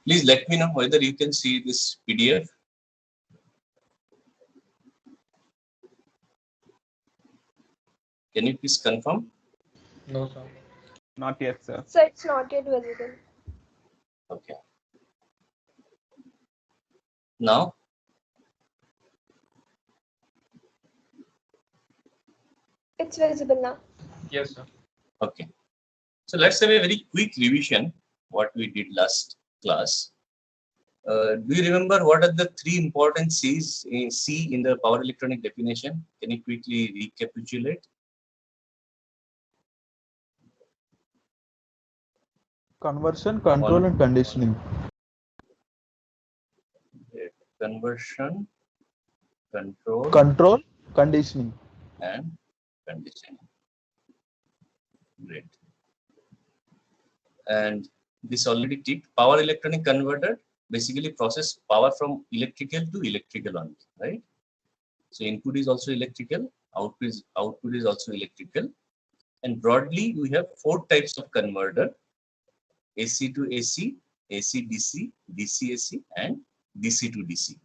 Please let me know whether you can see this PDF. Can you please confirm? No, sir. Not yet, sir. So it's not yet visible. Okay. Now, It's visible now. Yes, sir. okay. So let's have a very quick revision what we did last class. Do you remember what are the three important C's in C in the power electronic definition? Can you quickly recapitulate? Conversion, control, and conditioning. Conversion, control, Control, conditioning. and conditioning. Great. And this already ticked. Power electronic converter basically process power from electrical to electrical only, right? So input is also electrical, output is also electrical. And broadly, we have four types of converter: AC to AC, AC DC, DC AC, and DC to DC.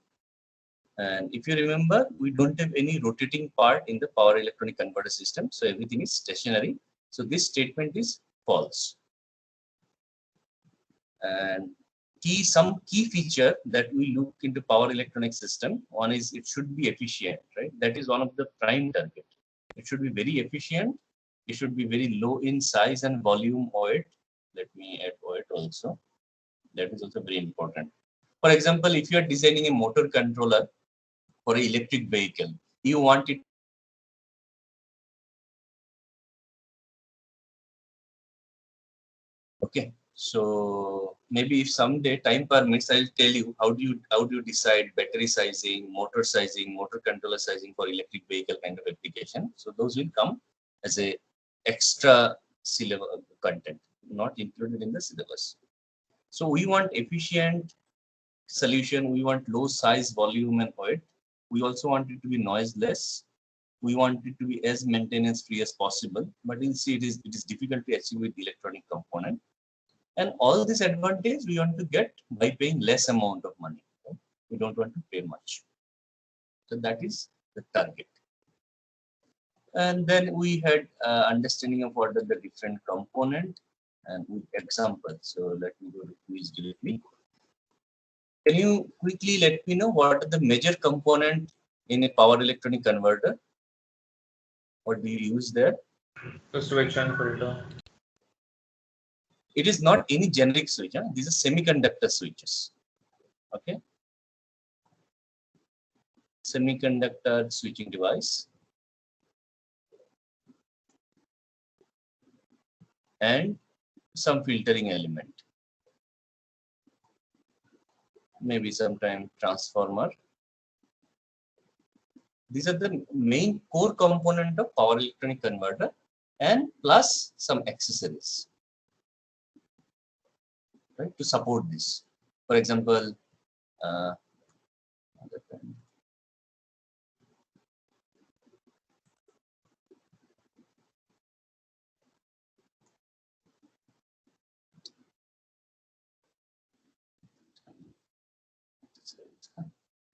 And if you remember, we don't have any rotating part in the power electronic converter system, so everything is stationary. So this statement is false. And some key feature that we look into power electronic system, one is it should be efficient, right? That is one of the prime target. It should be very efficient. It should be very low in size and volume weight. Let me add weight also. That is also very important. For example, if you are designing a motor controller for an electric vehicle, you want it okay. So maybe if someday time permits, I'll tell you how do you decide battery sizing, motor controller sizing for electric vehicle kind of application. So those will come as a extra syllabus content, not included in the syllabus. So we want efficient solution. We want low size, volume, and weight. We also want it to be noiseless. We want it to be as maintenance free as possible. But you'll see it is difficult to achieve with electronic component. And all this advantage we want to get by paying less amount of money. Right? We don't want to pay much. So that is the target. And then we had understanding of what are the different component and with examples. So let me go to quiz directly. Can you quickly let me know what are the major component in a power electronic converter? What do you use there? The switch and filter. It is not any generic switch. Huh? These are semiconductor switches. Okay. Semiconductor switching device. And some filtering element. Maybe sometime transformer. These are the main core component of power electronic converter and plus some accessories, right, to support this. For example,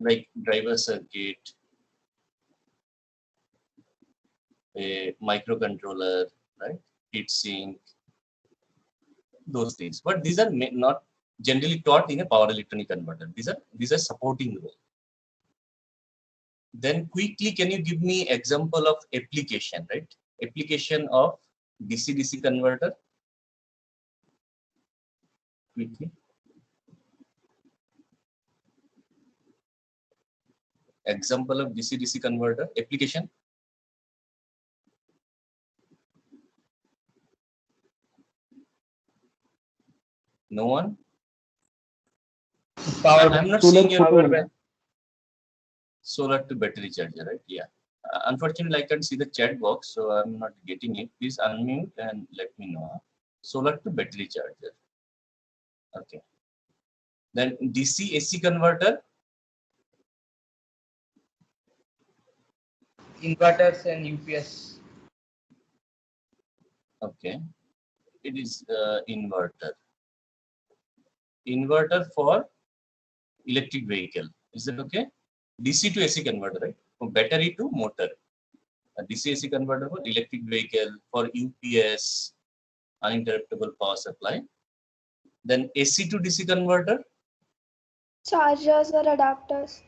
like driver circuit, a microcontroller, right, heat sink, those things. But these are not generally taught in a power electronic converter. These are supporting role. Then quickly, can you give me example of application, right? Application of DC-DC converter. Quickly. Example of DC-DC converter application. No one. I'm not seeing your power. Solar to battery charger, right? Yeah. Unfortunately, I can't see the chat box, so I'm not getting it. Please unmute and let me know. Solar to battery charger. Okay. Then DC AC converter. Inverters and UPS. Okay. It is inverter. inverter for electric vehicle. Is that okay? DC to AC converter, right? From battery to motor. A DC AC converter for electric vehicle, for UPS, uninterruptible power supply. Then AC to DC converter, Chargers or adapters.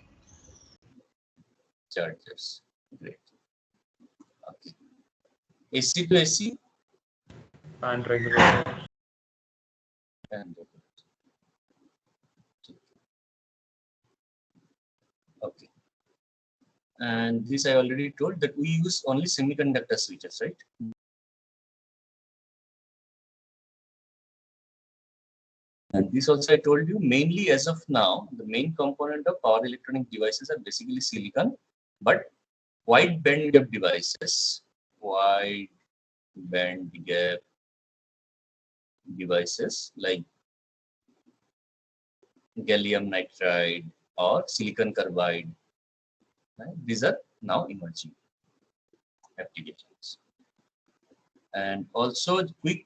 chargers. Great. Okay. AC to AC And regulator. and okay. And this I already told that we use only semiconductor switches, right? And this also I told you, mainly as of now, the main component of power electronic devices are basically silicon, but wide band gap devices, wide band gap devices like gallium nitride or silicon carbide, right? These are now emerging applications. And also quick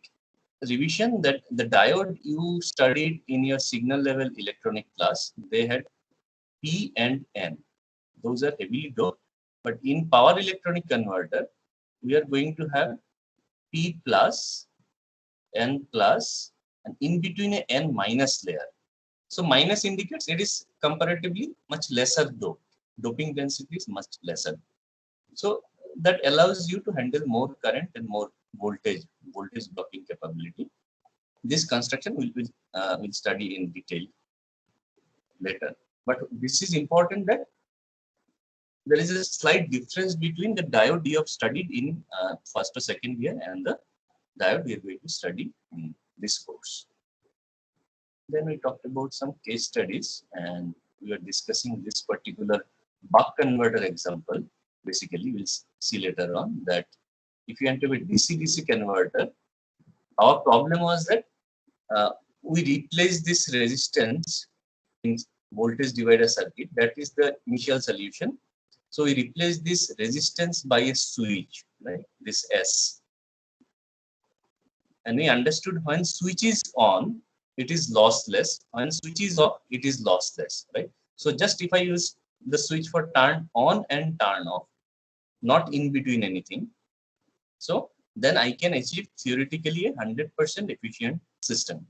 revision that the diode you studied in your signal level electronic class, they had P and N. Those are heavily doped. But in power electronic converter, we are going to have P plus, N plus, and in between a N minus layer. So minus indicates it is comparatively much lesser doped. Doping density is much lesser. So that allows you to handle more current and more voltage blocking capability. This construction will study in detail later. But this is important that there is a slight difference between the diode you have studied in first or second year and the diode we are going to study in this course. Then we talked about some case studies and we are discussing this particular buck converter example. Basically, we'll see later on that if you enter a DC-DC converter, our problem was that we replace this resistance in voltage divider circuit. That is the initial solution. So we replace this resistance by a switch, right? This S. And we understood when switch is on, it is lossless. When switch is off, it is lossless, right? So just if I use the switch for turn on and turn off, not in between anything, so then I can achieve theoretically a 100% efficient system.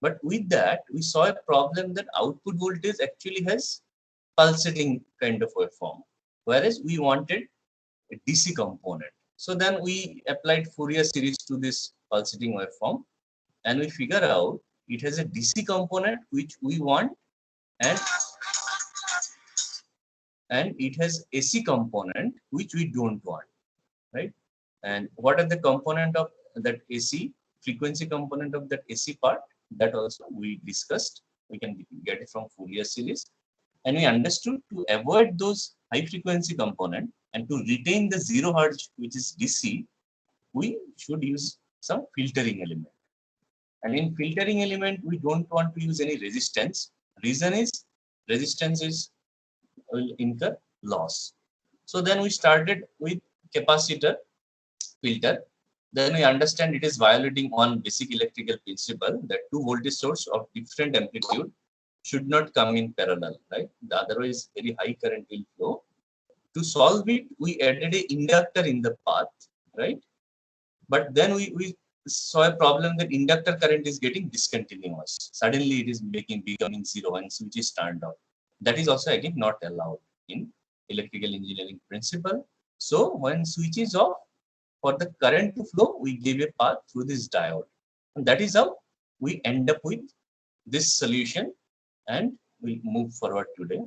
But with that, we saw a problem that output voltage actually has pulsating kind of waveform, whereas we wanted a DC component. So then we applied Fourier series to this pulsating waveform, and we figure out it has a DC component which we want, and it has AC component which we don't want, right? And what are the component of that AC frequency component of that AC part? That also we discussed. We can get it from Fourier series, and we understood to avoid those high frequency component and to retain the 0 hertz which is DC, we should use some filtering element. And in filtering element, we don't want to use any resistance. Reason is resistance will incur loss. So then we started with capacitor filter. Then we understand it is violating one basic electrical principle that two voltage source of different amplitude should not come in parallel, right? Otherwise, very high current will flow. To solve it, we added an inductor in the path, right? But then we saw a problem that inductor current is getting discontinuous. Suddenly, it is becoming 0 and switch is turned off. That is also again not allowed in electrical engineering principle. So when switch is off, for the current to flow, we give a path through this diode. And that is how we end up with this solution, and we'll move forward today.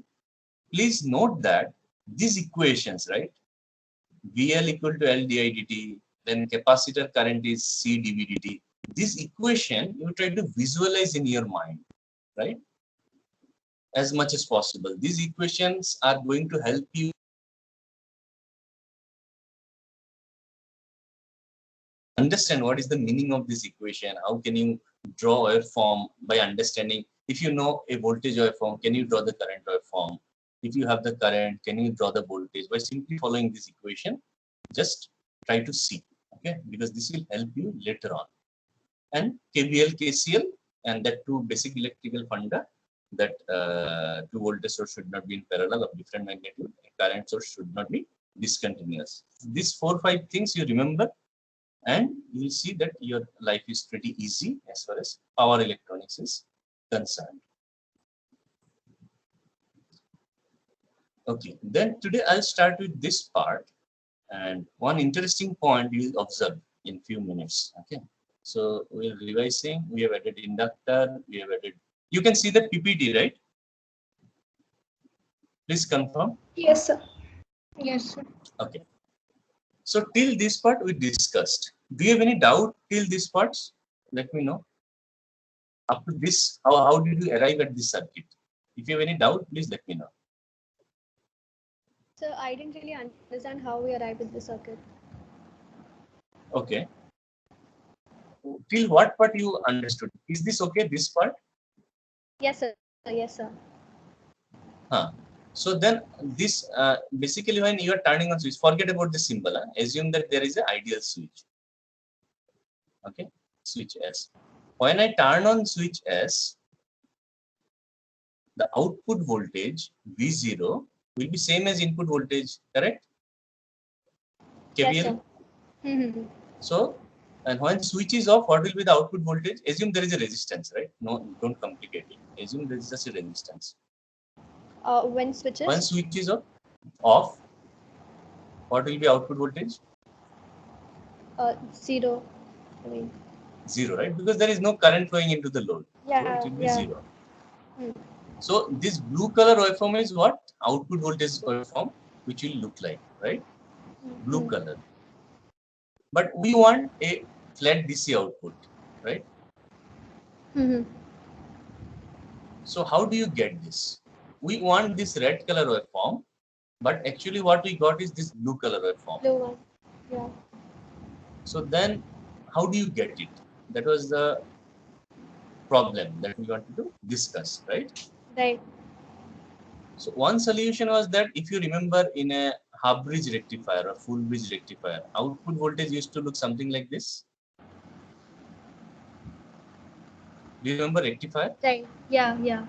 Please note that these equations, right? VL equal to L di dt, then capacitor current is C dV dt. This equation you try to visualize in your mind, right? As much as possible. These equations are going to help you understand what is the meaning of this equation. How can you draw a waveform by understanding? If you know a voltage waveform, can you draw the current waveform? If you have the current, can you draw the voltage? By simply following this equation, just try to see, okay? Because this will help you later on. And KVL, KCL, and that two basic electrical funda, that two voltage source should not be in parallel of different magnitude, current source should not be discontinuous. These 4-5 things you remember, and you will see that your life is pretty easy as far as power electronics is concerned. Okay, then today I'll start with this part, and one interesting point you will observe in few minutes. Okay, so we're revising. We have added inductor. We have added. You can see the PPT, right? Please confirm. Yes, sir. Yes, sir. Okay. So till this part we discussed. Do you have any doubt till this part? Let me know. Up to this, how did you arrive at this circuit? If you have any doubt, please let me know. So I didn't really understand how we arrived at the circuit. Okay. Till what part you understood? Is this okay? This part? Yes, sir. Yes, sir. So then this basically when you are turning on switch, forget about the symbol. Assume that there is an ideal switch. Okay, switch S. When I turn on switch S, the output voltage V0 will be same as input voltage, correct? KVL. Yes, sir. Mm-hmm. So, and when switch is off, what will be the output voltage? Assume there is a resistance, right? No, don't complicate it. Assume there is just a resistance. When switches? When switch is off, what will be output voltage? 0. I mean. 0, right? Because there is no current flowing into the load. Yeah. So it will be Yeah. 0. Hmm. So this blue color waveform is what? Output voltage waveform, which will look like, right? Blue color. But we want a flat DC output, right? Mm-hmm. So how do you get this? We want this red color waveform, but actually what we got is this blue color waveform. Blue one. Yeah. So then how do you get it? That was the problem that we wanted to discuss, right? Right. So one solution was that if you remember in a half bridge rectifier or full bridge rectifier, output voltage used to look something like this. Do you remember rectifier? Right. Yeah. Yeah.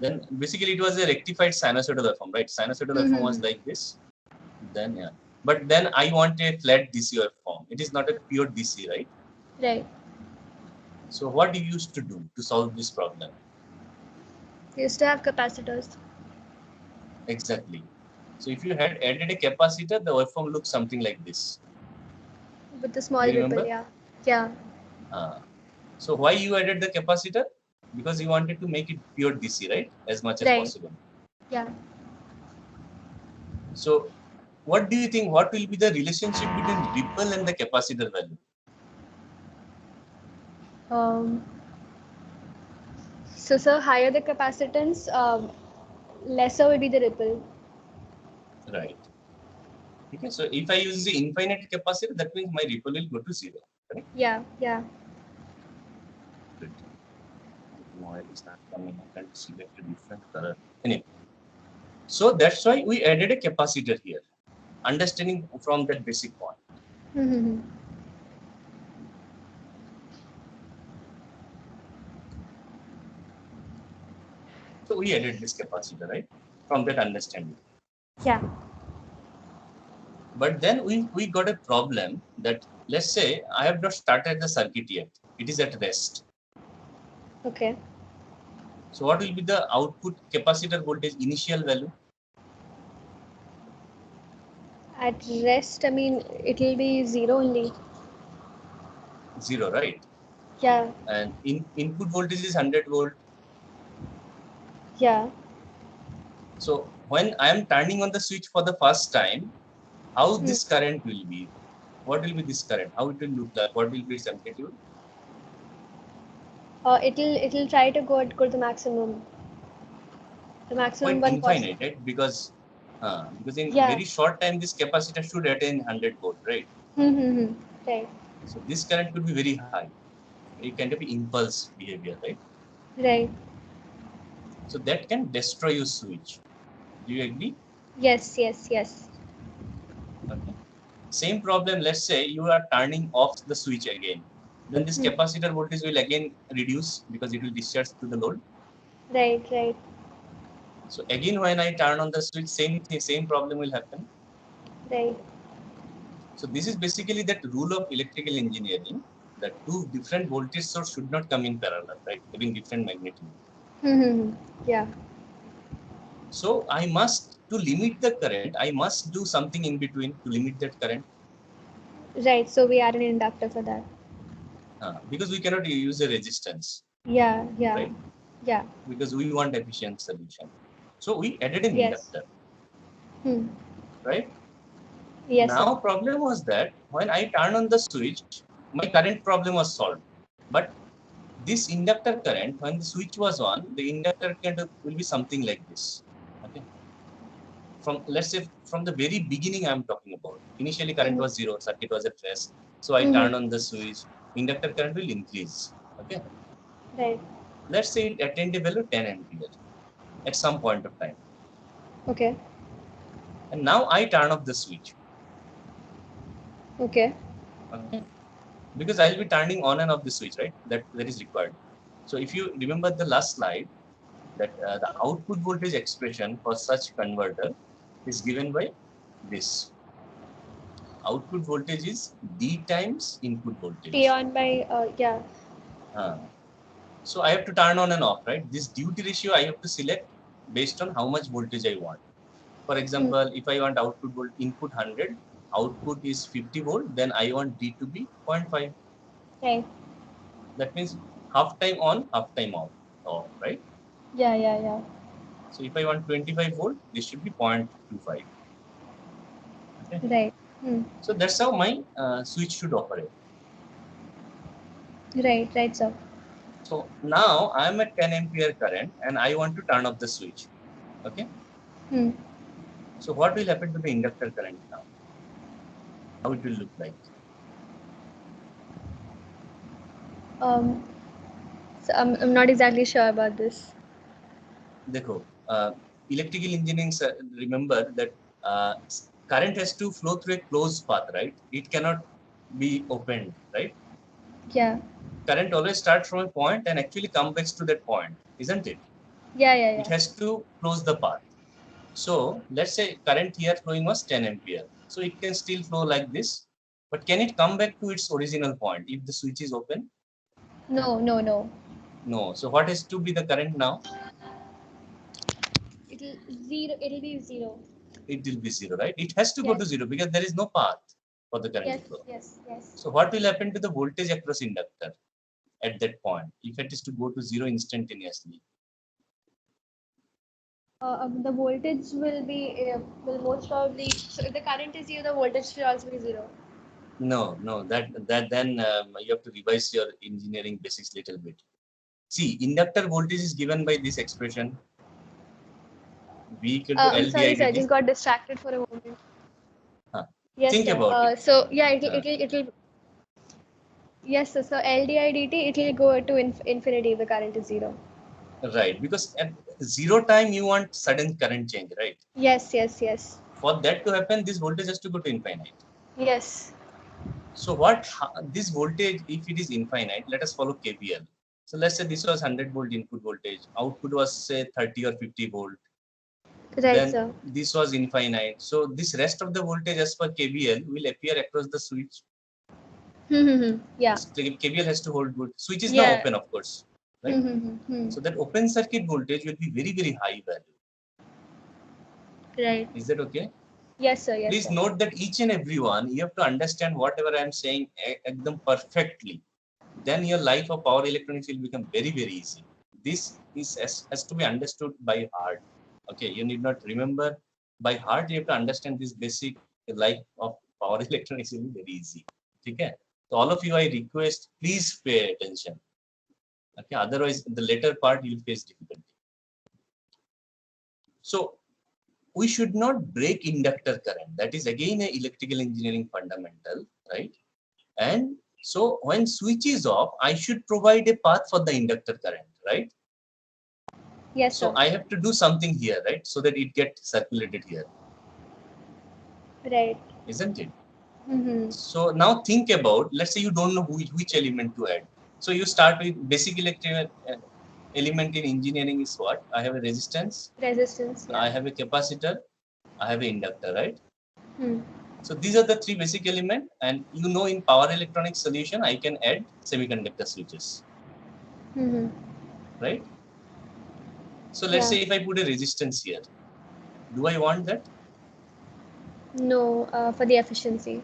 Then basically it was a rectified sinusoidal waveform, right? Sinusoidal waveform was like this. Then yeah. But then I want a flat DC waveform. It is not a pure DC, right? Right. So what you used to do to solve this problem? We used to have capacitors. Exactly. So if you had added a capacitor, the waveform looks something like this. With the small Do you ripple. remember? Yeah. Yeah. So why you added the capacitor? Because you wanted to make it pure DC, right? As much as Right. possible. Yeah. So what do you think? What will be the relationship between ripple and the capacitor value? So, sir, higher the capacitance, lesser will be the ripple. Right. Okay. So if I use the infinite capacitor, that means my ripple will go to 0. Correct? Yeah. Yeah. Good. No, it is not coming. I can't select a different color. Anyway. So that's why we added a capacitor here. Understanding from that basic point. Mm-hmm. So we added this capacitor, right? From that understanding. Yeah. But then we got a problem that, let's say I have not started the circuit yet. It is at rest. Okay. So what will be the output capacitor voltage initial value? At rest, I mean, it will be 0 only. 0, right? Yeah. And input voltage is 100 volt. Yeah. So when I am turning on the switch for the first time, how this current will be? What will be this current? How it will look like? What will be its amplitude? It'll try to go to the maximum. The maximum Quite one infinite, right? Because in Yeah. very short time this capacitor should attain 100 volt, right? Mm-hmm. Right. So this current could be very high. It can be impulse behavior, right? Right. So that can destroy your switch. Do you agree? Yes. Yes. Yes. Okay. Same problem, let's say you are turning off the switch again. Then this capacitor voltage will again reduce because it will discharge to the load. Right, right. So again, when I turn on the switch, same problem will happen. Right. So this is basically that rule of electrical engineering, that two different voltage source should not come in parallel, right? Having different magnitude. Yeah. So I must, to limit the current, I must do something in between to limit that current. Right. So we add an inductor for that. Because we cannot use a resistance, Yeah, yeah. right? Yeah. Because we want efficient solution. So we added an Yes. inductor, right? Yes, Now sir. problem was that when I turn on the switch, my current problem was solved. But this inductor current, when the switch was on, the inductor current will be something like this. Okay. From, let's say, from the very beginning I'm talking about. Initially current was zero, circuit was at rest. So I turn on the switch, inductor current will increase. Okay. Right. Let's say it attained a value 10 ampere at some point of time. Okay. And now I turn off the switch. Okay. Okay. Because I'll be turning on and off the switch, right? That is required. So if you remember the last slide, that the output voltage expression for such converter is given by this. Output voltage is D times input voltage. T on by, yeah. So I have to turn on and off, right? This duty ratio I have to select based on how much voltage I want. For example, if I want output volt input 100, output is 50 volt, then I want D to be 0.5. Right. That means half time on, half time off, right? Yeah, yeah, yeah. So if I want 25 volt, this should be 0.25. Okay. Right. So that's how my switch should operate. Right, right, sir. So now I am at 10 ampere current and I want to turn off the switch. Okay. So what will happen to the inductor current now? How it will look like? So I'm not exactly sure about this. Dekho, electrical engineering, remember that current has to flow through a closed path, right? It cannot be opened, right? Yeah. Current always starts from a point and actually comes back to that point, isn't it? Yeah, yeah, It yeah. has to close the path. So let's say current here flowing was 10 ampere. So it can still flow like this, but can it come back to its original point if the switch is open? No, no, no. No. So what has to be the current now? It'll be zero. It will be zero, right? It has to go to zero because there is no path for the current Yes, to flow. yes, yes. So what will happen to the voltage across inductor at that point if it is to go to zero instantaneously? The voltage will most probably, so if the current is zero, the voltage should also be zero. No, that then you have to revise your engineering basics little bit. See, inductor voltage is given by this expression. V equal to I'm L sorry, sir. I didt. just got distracted for a moment. Yes, Think sir. about it. So yeah, it'll. Yes, sir. So L di dt, it'll go to infinity if the current is zero. Right, because at zero time you want sudden current change, right? Yes, yes, yes. For that to happen, this voltage has to go to infinite. Yes. So this voltage, if it is infinite, let us follow KVL. So let's say this was 100 volt input voltage, output was say 30 or 50 volt. Right, Then sir. this was infinite. So this rest of the voltage as per KVL will appear across the switch. Yeah. KVL has to hold good. Switch is Yeah. now open, of course, right? So that open circuit voltage will be very, very high value. Right. Is that okay? Yes, sir. Yes, Please sir. note that each and every one, you have to understand whatever I am saying them perfectly. Then your life of power electronics will become very, very easy. This has to be understood by heart. Okay, you need not remember by heart. You have to understand this basic life of power electronics will be very easy. Okay, so all of you, I request, please pay attention. Okay, otherwise the later part you will face difficulty. So we should not break inductor current. That is again an electrical engineering fundamental, right? And so when switch is off, I should provide a path for the inductor current, right? Yes, So sir. I have to do something here, right? So that it gets circulated here. Right. Isn't it? Mm-hmm. So now think about, let's say you don't know which element to add. So you start with basic electrical element in engineering is what? I have a resistance, Resistance. I Yeah. have a capacitor, I have an inductor, right? Hmm. So these are the three basic elements, and you know in power electronics solution, I can add semiconductor switches, Mm-hmm. right? So let's Yeah. say if I put a resistance here, do I want that? No, for the efficiency.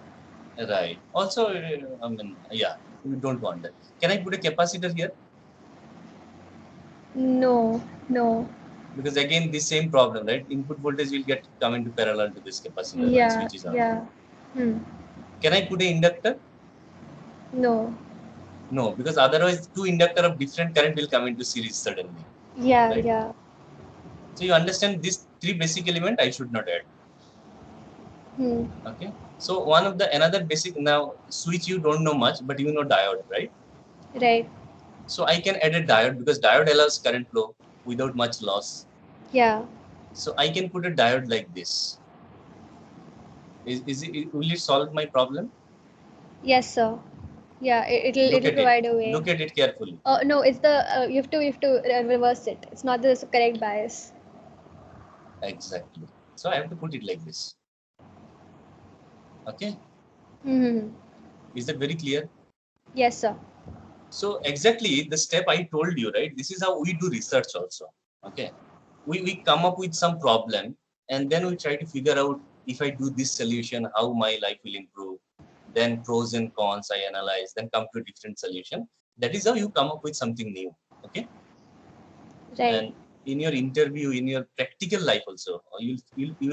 Right. Also, I mean, yeah, we don't want that. Can I put a capacitor here? No, no. Because again, this same problem, right? Input voltage will get come into parallel to this capacitor when Yeah, switch is on. yeah. Hmm. Can I put an inductor? No. No, because otherwise two inductor of different current will come into series suddenly, Yeah, right? yeah. So you understand these three basic element I should not add. Hmm. Okay. So one of the another basic now switch you don't know much, but you know diode, right? Right. So I can add a diode because diode allows current flow without much loss. Yeah. So I can put a diode like this. Will it solve my problem? Yes, sir. Yeah, it'll Look it'll at it. provide a way. Look at it carefully. Oh no, it's the you have to reverse it. It's not the correct bias. Exactly. So I have to put it like this. Okay. Hmm. Is that very clear? Yes, sir. So exactly the step I told you, right? This is how we do research also. Okay. We come up with some problem and then we try to figure out if I do this solution, how my life will improve. Then pros and cons I analyze, then come to a different solution. That is how you come up with something new. Okay. Right. And in your interview, in your practical life also, you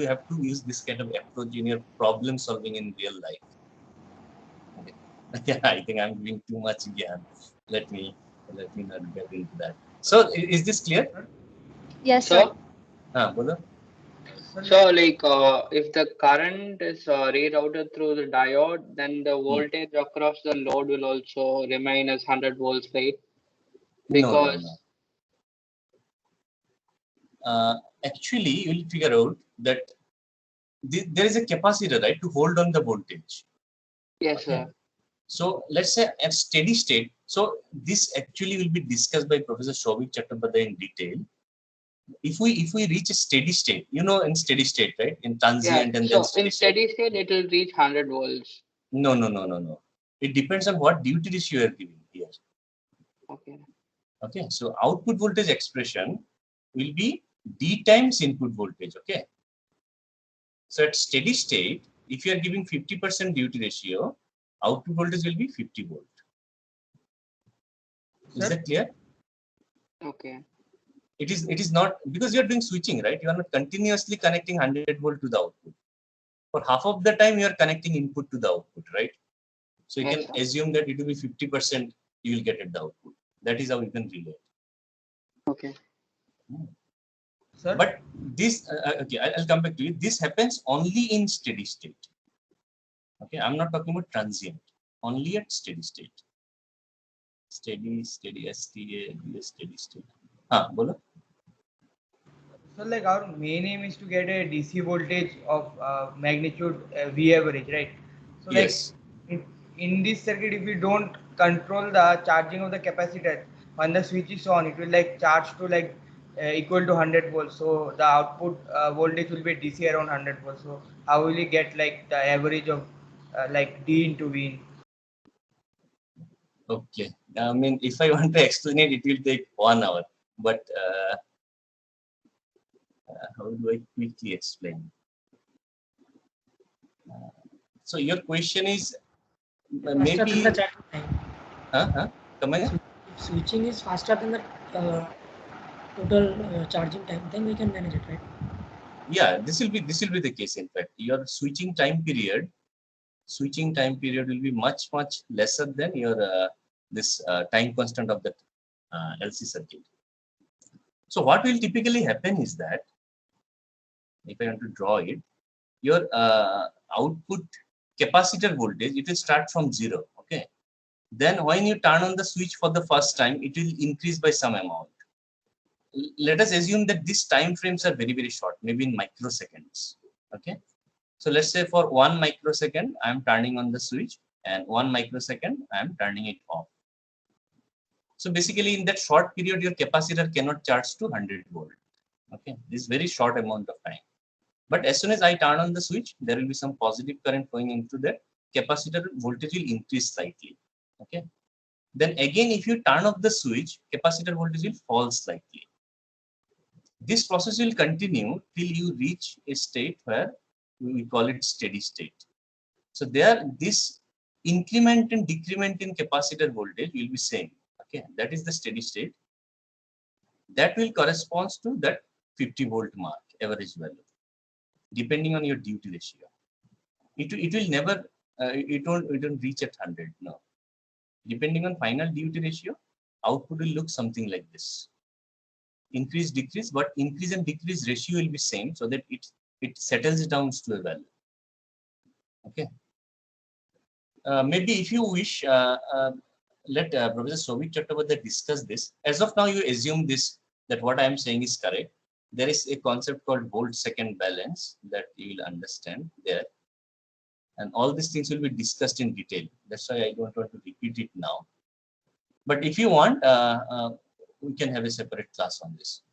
have to use this kind of approach in your problem solving in real life. Okay. Yeah, I think I'm giving too much again. Let me not get into that. So is this clear? Yes, So, sir. Bolo? so like if the current is rerouted through the diode, then the voltage across the load will also remain as 100 volts, right? No, no, Because no. Actually, you will figure out that there is a capacitor, right, to hold on the voltage. yes, Okay. sir. So let's say at steady state. So this actually will be discussed by Professor Shobhik Chattopadhyay in detail. If we reach a steady state, in steady state, right, in Yeah. transient and then So steady in state. steady state, it will reach 100 volts. No, no, no, no, no. It depends on what duty ratio you are giving here. Okay. Okay, so output voltage expression will be D times input voltage. Okay, so at steady state, if you are giving 50% duty ratio, output voltage will be 50 volt. Is that clear? Okay. It is not because you are doing switching, right? You are not continuously connecting 100 volt to the output. For half of the time, you are connecting input to the output, right? So you Yes, can sir. assume that it will be 50% you will get at the output. That is how you can relate. Okay. Sir? But this, okay, I'll come back to you. This happens only in steady state. Okay, I'm not talking about transient. Only at steady state. Steady, STA, steady state. Bolo? So like our main aim is to get a DC voltage of magnitude V average, right? So like Yes. in this circuit, if we don't control the charging of the capacitor, when the switch is on, it will like charge to like equal to 100 volts. So the output voltage will be DC around 100 volts. So how will we get like the average of like D into V? Okay. I mean, if I want to explain it, it will take 1 hour. But how do I quickly explain? So your question is Faster than the maybe, charging time. come again? Switching is faster than the total charging time. Then we can manage it, right? Yeah, this will be the case. In fact, your switching time period will be much lesser than your this time constant of that LC circuit. So what will typically happen is that if I want to draw it, your output capacitor voltage, it will start from 0. Okay. Then when you turn on the switch for the first time, it will increase by some amount. Let us assume that these time frames are very short, maybe in microseconds. Okay. So let's say for 1 microsecond, I'm turning on the switch, and 1 microsecond, I'm turning it off. So basically in that short period, your capacitor cannot charge to 100 volt. Okay, this is very short amount of time. But as soon as I turn on the switch, there will be some positive current flowing into that. Capacitor voltage will increase slightly. Okay. Then again, if you turn off the switch, capacitor voltage will fall slightly. This process will continue till you reach a state where we call it steady state. So there, this increment and decrement in capacitor voltage will be same. Okay, that is the steady state. That will correspond to that 50 volt mark, average value, depending on your duty ratio. It will never, it won't reach at 100, no. Depending on final duty ratio, output will look something like this. Increase, decrease, but increase and decrease ratio will be same, so that it settles down to a value. Okay. Maybe if you wish, let Professor Souvik Chattopadhyay discuss this. As of now, you assume this, that what I am saying is correct. There is a concept called volt-second balance that you will understand there. And all these things will be discussed in detail. That's why I don't want to repeat it now. But if you want, we can have a separate class on this,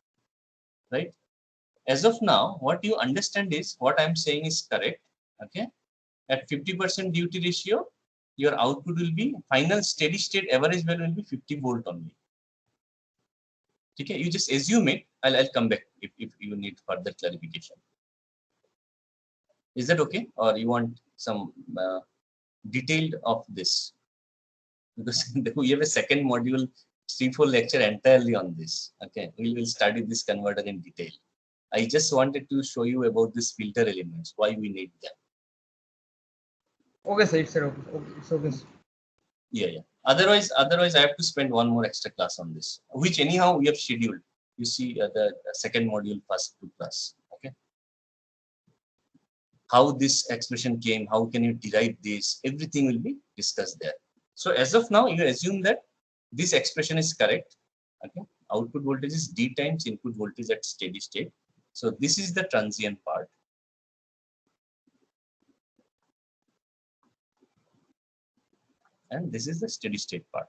right? As of now, what you understand is what I'm saying is correct. Okay, at 50% duty ratio, your output will be final steady state average value will be 50 volt only. Okay, you just assume it. I'll come back if you need further clarification. Is that okay, or you want some detailed of this? Because we have a second module, 3-4 lecture entirely on this. Okay, we will study this converter in detail. I just wanted to show you about this filter elements, why we need them. Okay, sir. It's okay. It's okay. Yeah. Otherwise, I have to spend one more extra class on this, which anyhow we have scheduled. You see the second module, first 2 class. Okay. How this expression came, how can you derive this? Everything will be discussed there. So as of now, you assume that this expression is correct. Okay. Output voltage is D times input voltage at steady state. So this is the transient part. And this is the steady state part.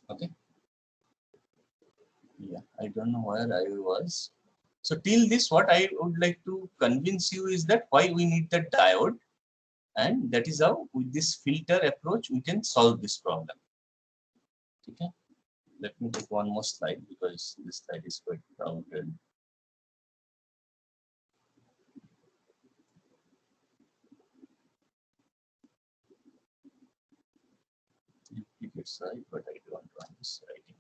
Okay. Yeah, I don't know where I was. So till this, what I would like to convince you is that why we need the diode, and that is how with this filter approach we can solve this problem. Okay. Let me take one more slide because this slide is quite crowded. Duplicate slide, but I don't want this writing.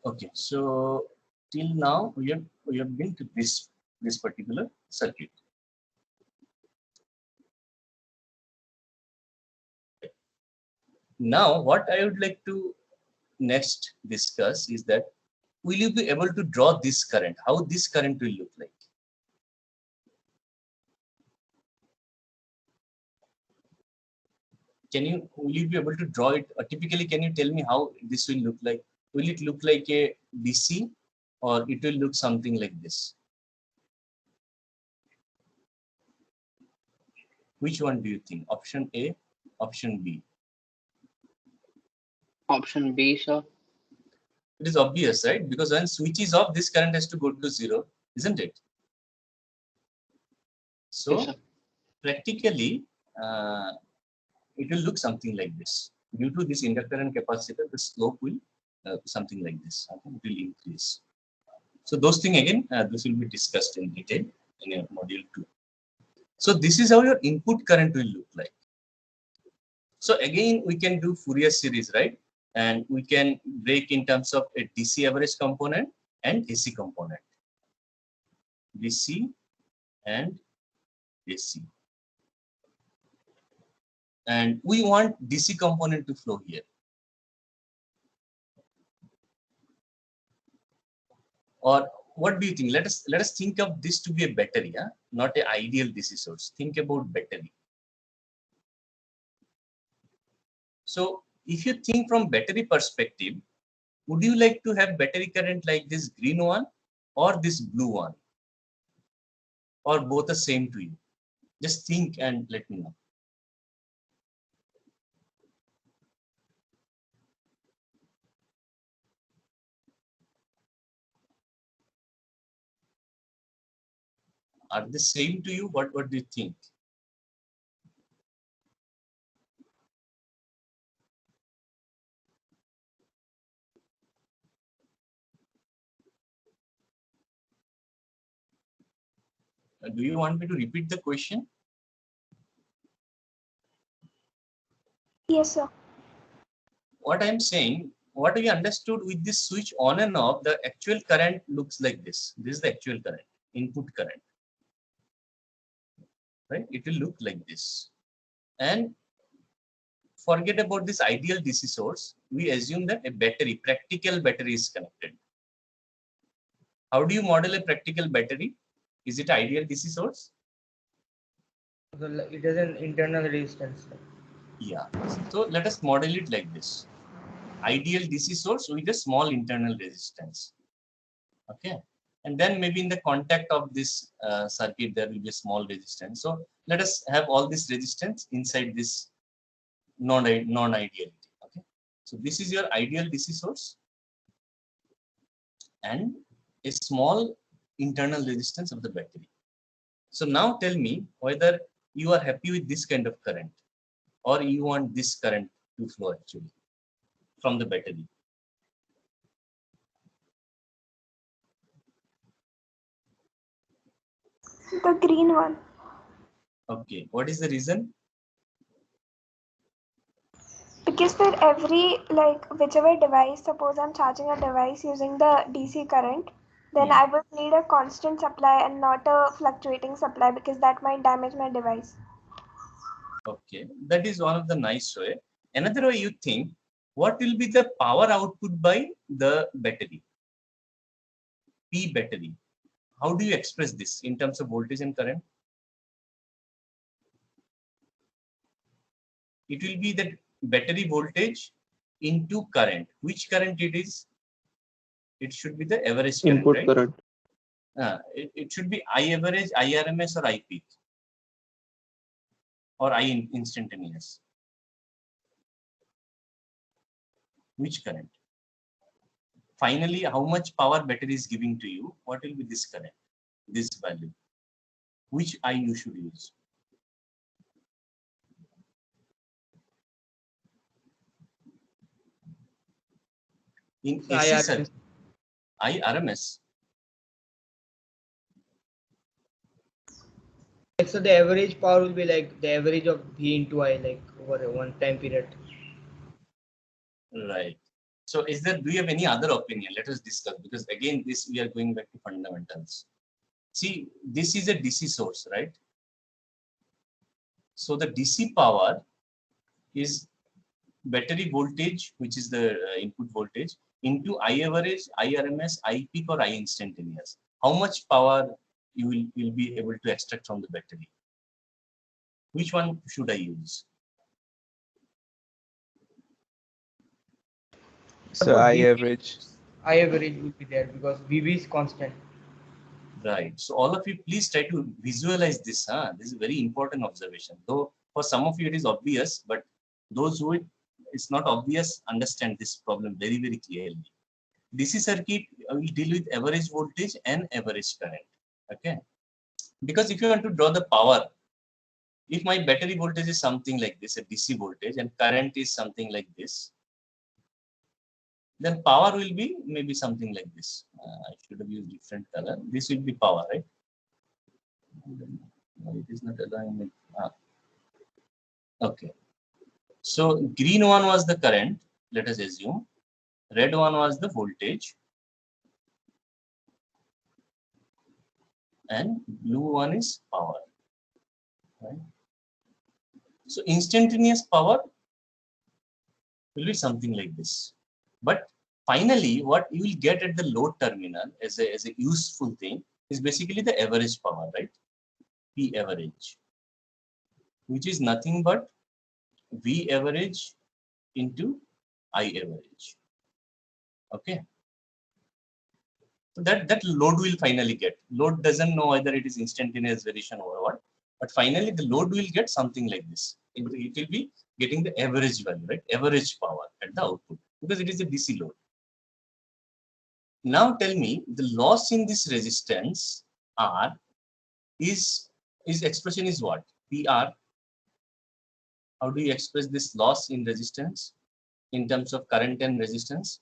Okay, so till now we have been to this particular circuit. Now, what I would like to next discuss is that will you be able to draw this current? How this current will look like? Will you be able to draw it? Typically, can you tell me how this will look like? Will it look like a DC, or it will look something like this? Which one do you think? Option A, option B? Option B, sir. It is obvious, right? Because when switch is off, this current has to go to 0, isn't it? So Yes, sir. practically, it will look something like this. Due to this inductor and capacitor, the slope will something like this. Okay? It will increase. So those things again, this will be discussed in detail in module 2. So this is how your input current will look like. So again, we can do Fourier series, right? And we can break in terms of a DC average component and AC component. DC and AC. And we want DC component to flow here. Or what do you think? Let us think of this to be a battery, not an ideal DC source. Think about battery. So if you think from battery perspective, Would you like to have battery current like this green one or this blue one? Or both the same to you? Just think and let me know. Are they same to you? What do you think? Do you want me to repeat the question? Yes, sir. What I'm saying, what we understood with this switch on and off, the actual current looks like this. This is the actual current, input current. Right? It will look like this. And forget about this ideal DC source. We assume that a battery, practical battery is connected. How do you model a practical battery? Is it ideal DC source? So it has an internal resistance. Yeah. So let us model it like this. Ideal DC source with a small internal resistance. Okay. And then maybe in the contact of this circuit, there will be a small resistance. So let us have all this resistance inside this non-ideality. Okay. So this is your ideal DC source and a small internal resistance of the battery. So now tell me whether you are happy with this kind of current or you want this current to flow actually from the battery. The green one. Okay. What is the reason? Because for every, like, whichever device, suppose I'm charging a device using the DC current, then Yeah. I would need a constant supply and not a fluctuating supply because that might damage my device. Okay. That is one of the nice way. Another way you think, what will be the power output by the battery? P battery. How do you express this in terms of voltage and current? It will be the battery voltage into current. Which current it is? It should be the average current, Input right? current. It should be I average, IRMS, or I peak, or I instantaneous. Which current? Finally, how much power battery is giving to you? What will be this current? This value. Which I you should use? In So AC IRMS. circuit, IRMS. So the average power will be like the average of V into I, like over a one time period. Right. So do you have any other opinion? Let us discuss, because again, we are going back to fundamentals. See, this is a DC source, right? So the DC power is battery voltage, which is the input voltage, into I average, IRMS, I peak, or I instantaneous. How much power you will be able to extract from the battery? Which one should I use? So I average. I average will be there because VB is constant. Right. So all of you, please try to visualize this. This is a very important observation. Though for some of you it is obvious, but those who it's not obvious understand this problem very, very clearly. DC circuit will deal with average voltage and average current. Okay. Because if you want to draw the power, if my battery voltage is something like this, a DC voltage, and current is something like this, then power will be maybe something like this. I should have used different color. This will be power, right? No, it is not allowing me. Okay. So green one was the current, let us assume. Red one was the voltage. And blue one is power. Right? So instantaneous power will be something like this. But finally, what you will get at the load terminal as a useful thing is basically the average power, right? P average, which is nothing but V average into I average. Okay. So that load will finally get. Load doesn't know whether it is instantaneous variation or what, but finally the load will get something like this. It will be getting the average value, right? Average power at the output because it is a DC load. Now tell me the loss in this resistance R is expression is what? PR. How do you express this loss in resistance in terms of current and resistance?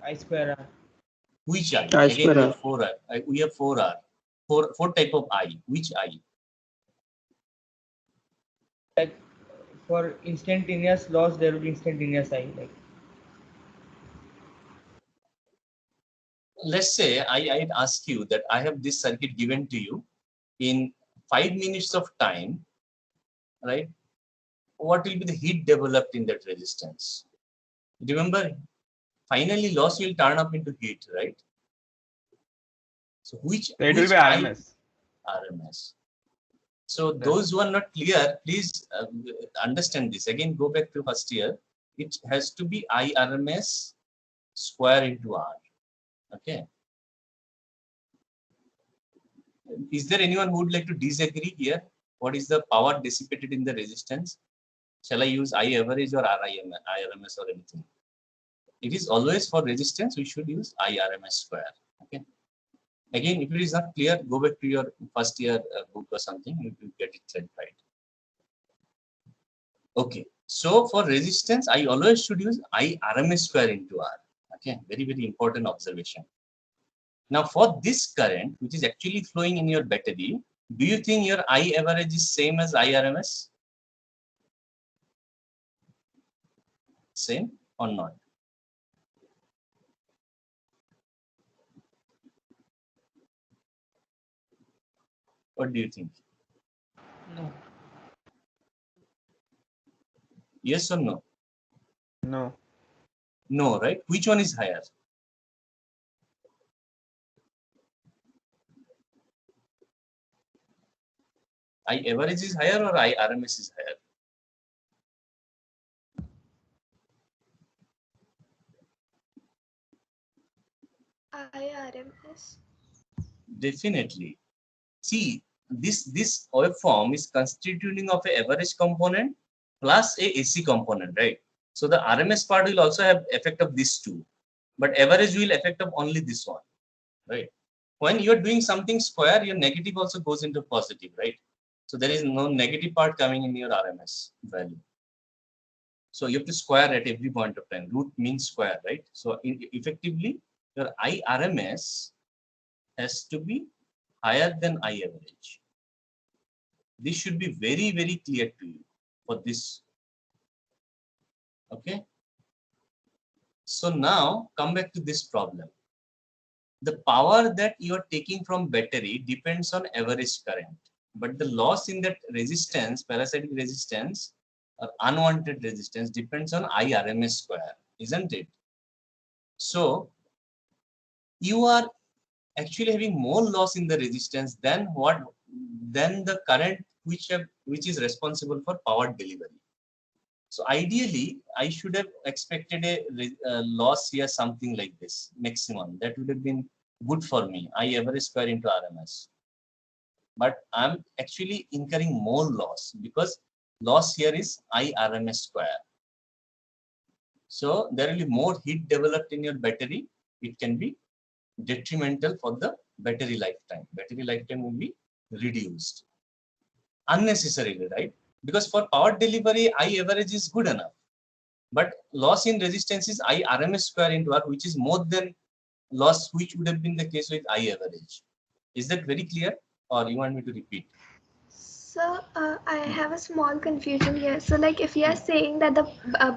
I square R. Which I? I Again, square we R. have 4 R. We have 4 R. Four type of I. Which I? Like for instantaneous loss, there will be instantaneous I. Like Let's say I'd ask you that I have this circuit given to you in 5 minutes of time, right? What will be the heat developed in that resistance? Remember, finally loss will turn up into heat, right? So which It will be I? RMS. RMS. So those who are not clear, please understand this. Again, go back to first year. It has to be I RMS square into R. Okay. Is there anyone who would like to disagree here? What is the power dissipated in the resistance? Shall I use I average or RMS or anything? It is always for resistance, we should use I RMS square. Okay. Again, if it is not clear, go back to your first year book or something, you will get it clarified. Okay. So for resistance, I always should use I RMS square into R. Okay. Very, very important observation. Now for this current, which is actually flowing in your battery, do you think your I average is same as I RMS? Same or not? What do you think? no. Yes or no? No. No, right? Which one is higher? I average is higher or I RMS is higher? IRMS. Definitely. See, this waveform is constituting of an average component plus a AC component, right? So the RMS part will also have effect of these two, but average will effect of only this one, right? When you are doing something square, your negative also goes into positive, right? So there is no negative part coming in your RMS value. So you have to square at every point of time. Root means square, right? So effectively, your IRMS has to be higher than I average. This should be very, very clear to you for this. Okay. So now come back to this problem. The power that you are taking from battery depends on average current, but the loss in that resistance, parasitic resistance or unwanted resistance depends on I RMS square, isn't it? So you are actually having more loss in the resistance than the current which is responsible for power delivery. So ideally, I should have expected a loss here, something like this, maximum. That would have been good for me. I average square into RMS. But I'm actually incurring more loss because loss here is I RMS square. So there will be more heat developed in your battery. It can be detrimental for the battery lifetime. Battery lifetime will be reduced unnecessarily, right? Because for power delivery, I average is good enough. But loss in resistance is I RMS square into R, which is more than loss, which would have been the case with I average. Is that very clear, or you want me to repeat? So I have a small confusion here. So like if you are saying that the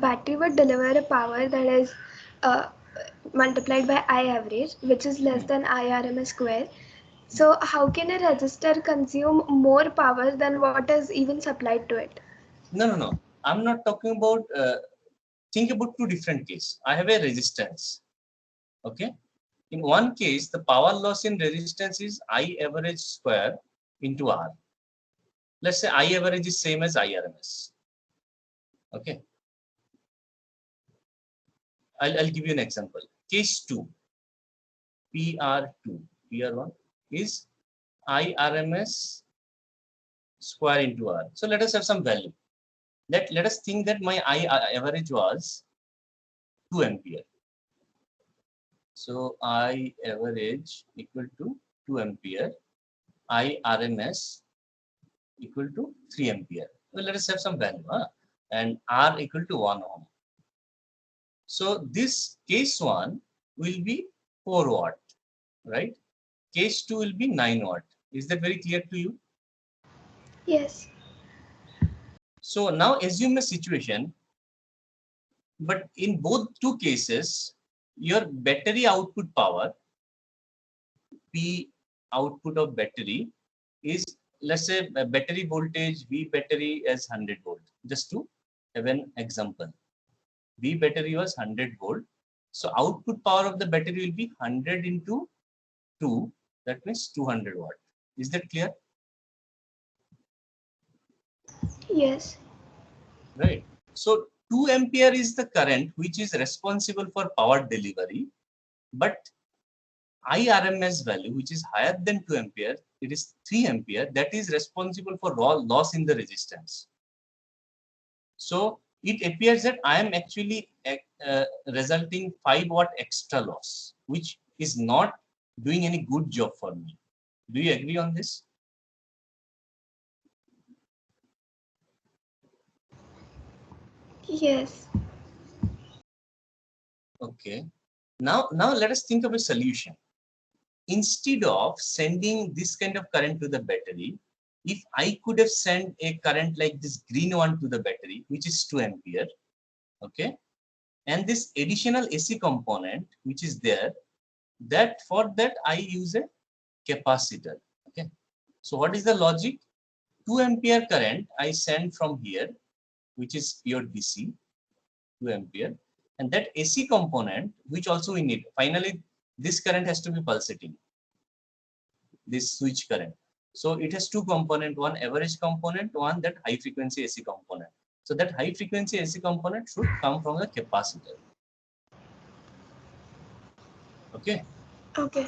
battery would deliver a power that is uh, multiplied by I average, which is less than IRMS square. So how can a resistor consume more power than what is even supplied to it? No. I'm not talking about, think about two different cases. I have a resistance, okay? In one case, the power loss in resistance is I average square into R. Let's say I average is same as IRMS, okay? I'll give you an example. Case 2, PR2, PR1 is IRMS square into R. So let us have some value. Let us think that my I average was 2 ampere. So I average equal to 2 ampere. I RMS equal to 3 ampere. Well, let us have some value, and R equal to 1 ohm. So this case 1 will be 4 watt, right? Case 2 will be 9 watt. Is that very clear to you? Yes. So now assume a situation, but in both two cases, your battery output power, P output of battery, is, let's say, a battery voltage V battery as 100 volt. Just to have an example, V battery was 100 volt. So output power of the battery will be 100 into 2. That means 200 watt. Is that clear? Yes. Right. So 2 ampere is the current which is responsible for power delivery, but IRMS value, which is higher than 2 ampere, it is 3 ampere, that is responsible for loss in the resistance. So it appears that I am actually resulting 5 watt extra loss, which is not doing any good job for me. Do you agree on this? Yes. Okay. Now let us think of a solution. Instead of sending this kind of current to the battery, if I could have sent a current like this green one to the battery, which is 2 ampere, okay, and this additional AC component which is there, that for that I use a capacitor. Okay, so what is the logic? 2 ampere current I send from here, which is pure DC, 2 ampere, and that AC component which also we need. Finally, this current has to be pulsating, this switch current. So it has two component, one average component, one that high frequency AC component. So that high frequency AC component should come from the capacitor. Okay. Okay.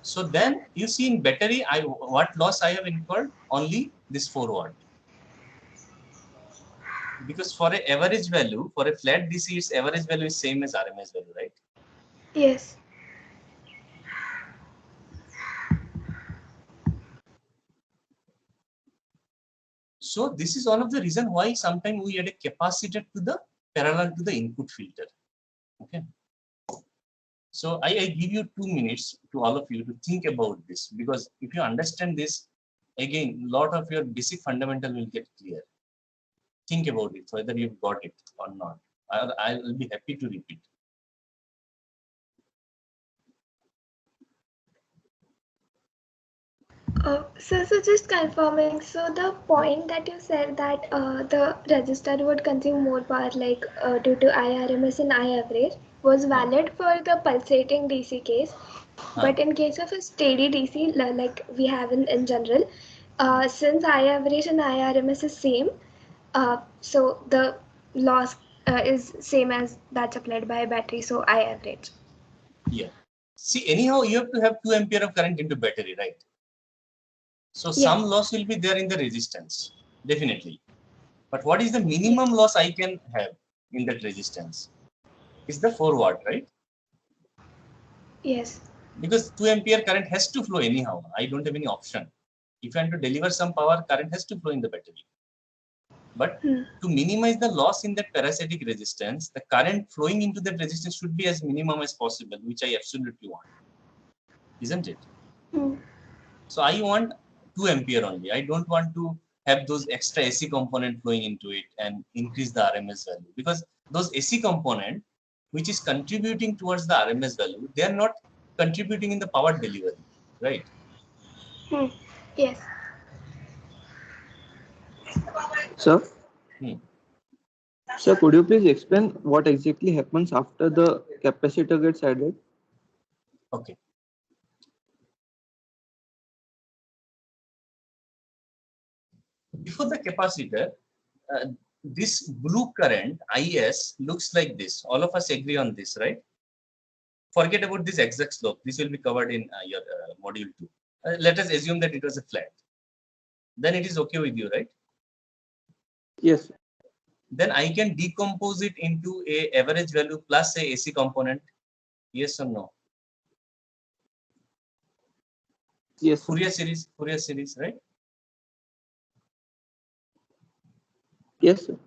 So then you see in battery, what loss I have incurred? Only this 4 watt. Because for a average value, for a flat DC, its average value is same as RMS value, right? Yes. So this is one of the reason why sometimes we add a capacitor to the parallel to the input filter. Okay. So I give you 2 minutes to all of you to think about this, because if you understand this, again, a lot of your basic fundamental will get clear. Think about it, whether you've got it or not. I will be happy to repeat. So just confirming, so the point that you said that the resistor would consume more power like due to IRMS and I average was valid for the pulsating DC case, but in case of a steady DC like we have in general, since I average and IRMS is same, so the loss is same as that's applied by a battery, so I average. Yeah. See, anyhow, you have to have 2 ampere of current into battery, right? So some loss will be there in the resistance, definitely. But what is the minimum loss I can have in that resistance? Is the 4 watt, right? Yes. Because 2 ampere current has to flow anyhow. I don't have any option. If I want to deliver some power, current has to flow in the battery. But to minimize the loss in that parasitic resistance, the current flowing into that resistance should be as minimum as possible, which I absolutely want. Isn't it? So I want 2 ampere only. I don't want to have those extra AC component flowing into it and increase the RMS value, because those AC component which is contributing towards the RMS value, they are not contributing in the power delivery, right? Yes. Sir? Sir, could you please explain what exactly happens after the capacitor gets added? Okay. Before the capacitor, this blue current IS looks like this. All of us agree on this, right? Forget about this exact slope. This will be covered in your module 2. Let us assume that it was a flat. Then it is okay with you, right? Yes. Then I can decompose it into a average value plus a AC component. Yes or no? Yes. Sir. Fourier series, right? Yes. Sir.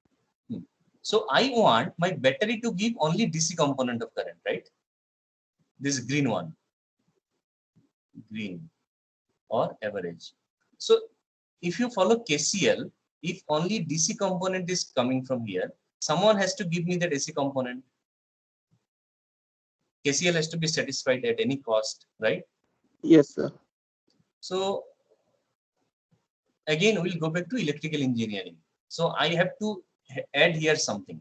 So I want my battery to give only DC component of current, right? This green one, green or average. So if you follow KCL, if only DC component is coming from here, someone has to give me that AC component. KCL has to be satisfied at any cost, right? Yes, sir. So again, we'll go back to electrical engineering. So I have to add here something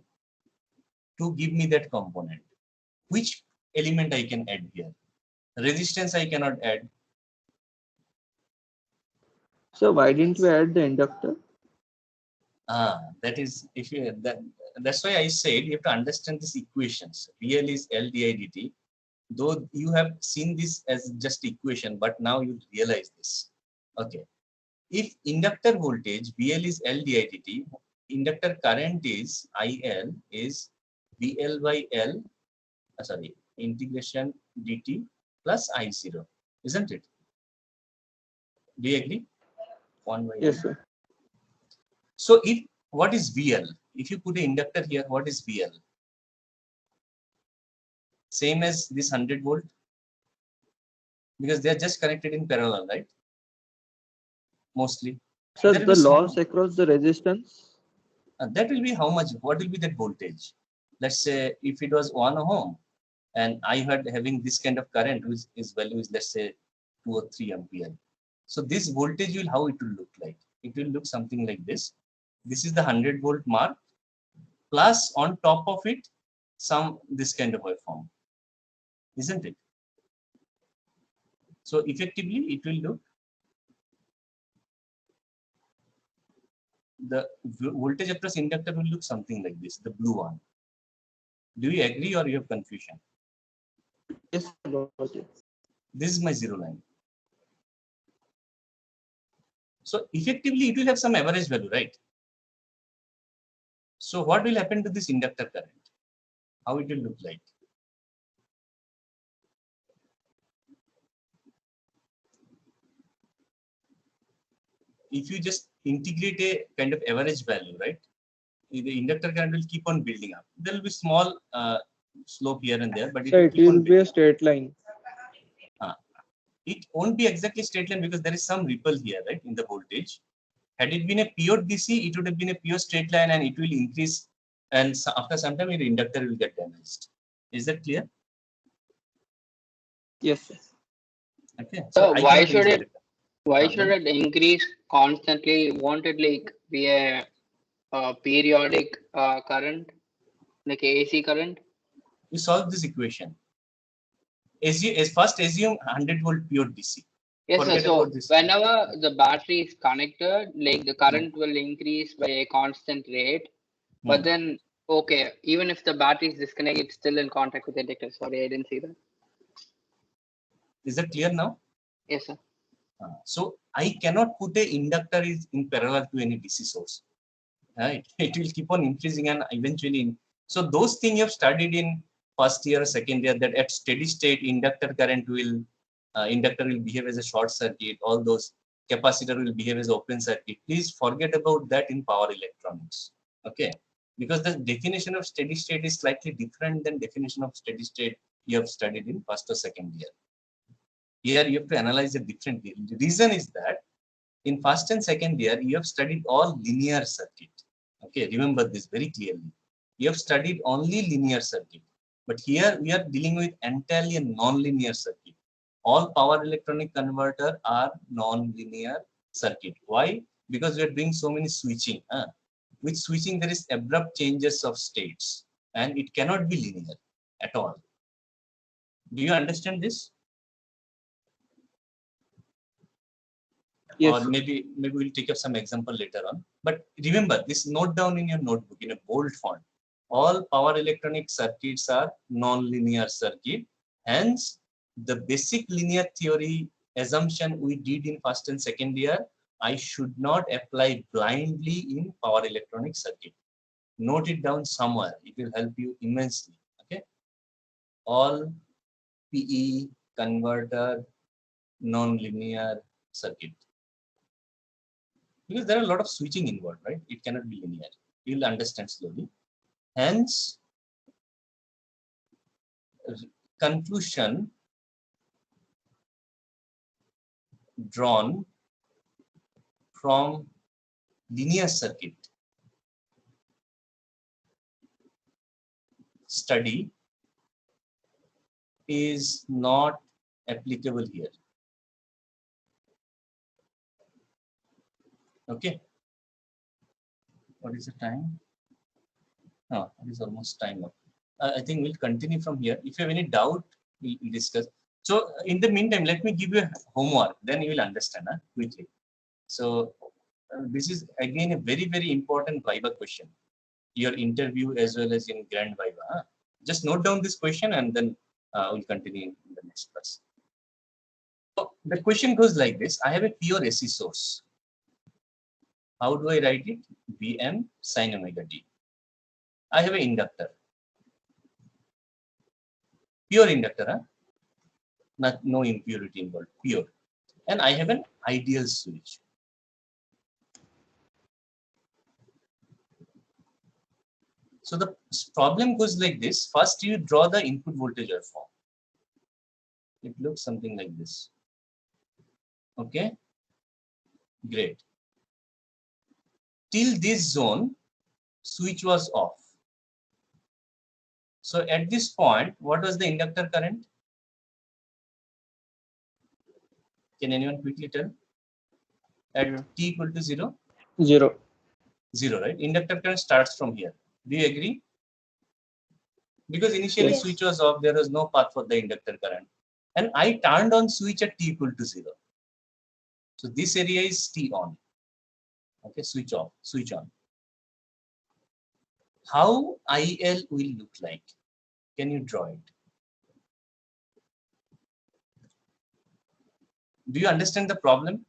to give me that component. Which element I can add here? Resistance I cannot add. So why didn't you add the inductor? That is, if you that's why I said you have to understand these equations. VL is L di dt. Though you have seen this as just equation, but now you realize this. Okay. If inductor voltage VL is L di dt, inductor current is IL is VL by L, integration dt plus I0, isn't it? Do you agree? 1 by Yes, L. sir. So if what is VL? If you put an inductor here, what is VL? Same as this 100 volt, because they are just connected in parallel, right? Mostly. So There will the be small, loss across the resistance. that will be how much? What will be that voltage? Let's say if it was 1 ohm, and I had having this kind of current, which is value is let's say 2 or 3 ampere. So this voltage will how it will look like? It will look something like this. This is the 100 volt mark, plus on top of it some this kind of waveform, isn't it? So effectively it will look, the voltage across inductor will look something like this, the blue one. Do you agree or you have confusion? Yes, sir. Got it. This is my zero line. So effectively it will have some average value, right? So what will happen to this inductor current? How it will look like? If you just integrate a kind of average value, right? The inductor current will keep on building up. There will be small slope here and there, but it So will it keep on will be building a straight line. up. It won't be exactly straight line because there is some ripple here, right, in the voltage. Had it been a pure DC, it would have been a pure straight line and it will increase. And so after some time, the inductor will get damaged. Is that clear? Yes, sir. Okay. So I why cannot should use it inductor. increase constantly? Won't it like be a periodic current, like AC current? You solve this equation. First assume 100 volt pure DC. Yes, sir. Forget So about this. whenever the battery is connected, like the current will increase by a constant rate. But then, okay, even if the battery is disconnected, it's still in contact with the inductor. Sorry, I didn't see that. Is that clear now? Yes, sir. So I cannot put a inductor is in parallel to any DC source. Right? It will keep on increasing and eventually. So those things you have studied in first year, second year, that at steady state inductor current will behave as a short circuit. All those capacitor will behave as open circuit. Please forget about that in power electronics. Okay, because the definition of steady state is slightly different than definition of steady state you have studied in first or second year. Here you have to analyze it differently. The reason is that in first and second year, you have studied all linear circuit. Okay, remember this very clearly. You have studied only linear circuit. But here we are dealing with entirely a non-linear circuit. All power electronic converter are non-linear circuit. Why? Because we are doing so many switching. With switching, there is abrupt changes of states. And it cannot be linear at all. Do you understand this? Yes. Or maybe we'll take up some example later on. But remember this, note down in your notebook in a bold font. All power electronic circuits are non-linear circuit. Hence, the basic linear theory assumption we did in first and second year, I should not apply blindly in power electronic circuit. Note it down somewhere. It will help you immensely. Okay. All PE converter non-linear circuit. Because there are a lot of switching involved, right? It cannot be linear. You'll understand slowly. Hence, conclusion drawn from linear circuit study is not applicable here. Okay. What is the time? Oh, it is almost time up. I think we'll continue from here. If you have any doubt, we'll discuss. So in the meantime, let me give you a homework. Then you will understand quickly. So this is again a very, very important Viva question. Your interview as well as in Grand Viva. Just note down this question and then we'll continue in the next class. So the question goes like this. I have a pure AC source. How do I write it? Vm sin omega t. I have an inductor. Pure inductor, no impurity involved, pure. And I have an ideal switch. So the problem goes like this. First, you draw the input voltage waveform. It looks something like this. Okay, great. Till this zone, switch was off. So at this point, what was the inductor current? Can anyone quickly tell? At t equal to 0? 0. 0, right? Inductor current starts from here. Do you agree? Because initially Yes. switch was off, there was no path for the inductor current. And I turned on switch at t equal to 0. So this area is T on. Okay, switch off, switch on. How IL will look like? Can you draw it? Do you understand the problem?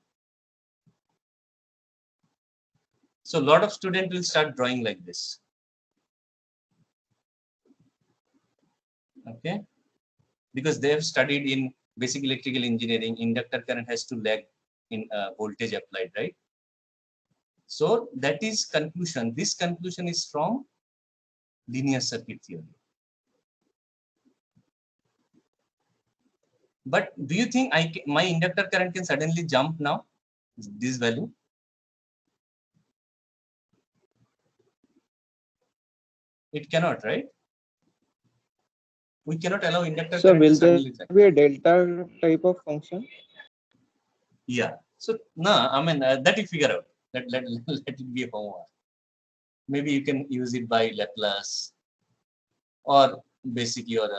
So a lot of students will start drawing like this. Okay, because they have studied in basic electrical engineering, inductor current has to lag in voltage applied, right? So that is conclusion. This conclusion is from linear circuit theory. But do you think my inductor current can suddenly jump now? This value? It cannot, right? We cannot allow inductor So current to will there suddenly jump. be a delta type of function? Yeah. So no, I mean that you figure out. Let it be a homework. Maybe you can use it by Laplace or basic your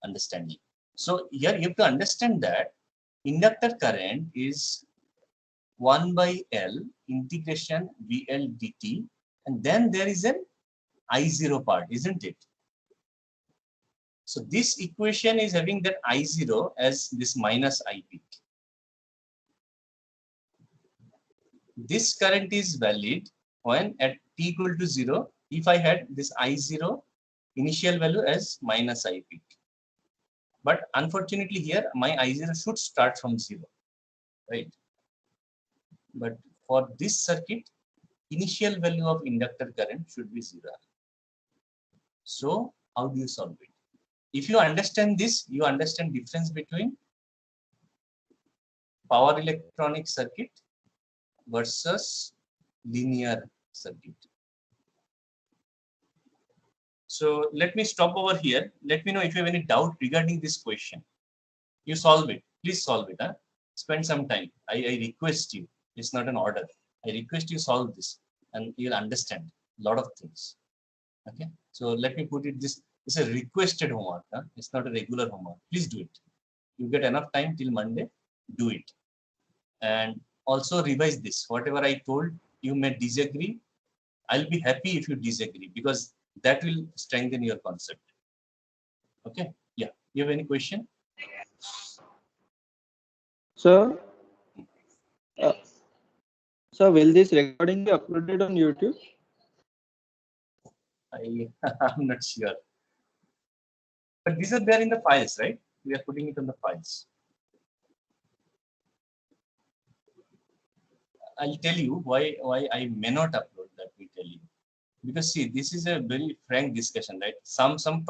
understanding. So here you have to understand that inductor current is 1 by L integration VL dt, and then there is an I0 part, isn't it? So this equation is having that I0 as this minus I peak. This current is valid when at t equal to 0, if I had this I0 initial value as minus I peak. But unfortunately here, my I0 should start from 0, right? But for this circuit, initial value of inductor current should be 0. So how do you solve it? If you understand this, you understand difference between power electronic circuit versus linear circuit. So let me stop over here. Let me know if you have any doubt regarding this question. You solve it. Please solve it. Spend some time. I request you. It's not an order. I request you solve this and you'll understand a lot of things. Okay. So let me put it this. It's a requested homework. It's not a regular homework. Please do it. You get enough time till Monday. Do it. and also revise this. Whatever I told, you may disagree. I'll be happy if you disagree, because that will strengthen your concept. Okay. Yeah. You have any question? So, so will this recording be uploaded on YouTube? I'm not sure. But these are there in the files, right? We are putting it on the files. I'll tell you why I may not upload that. We tell you, because see, this is a very frank discussion, right? Some topic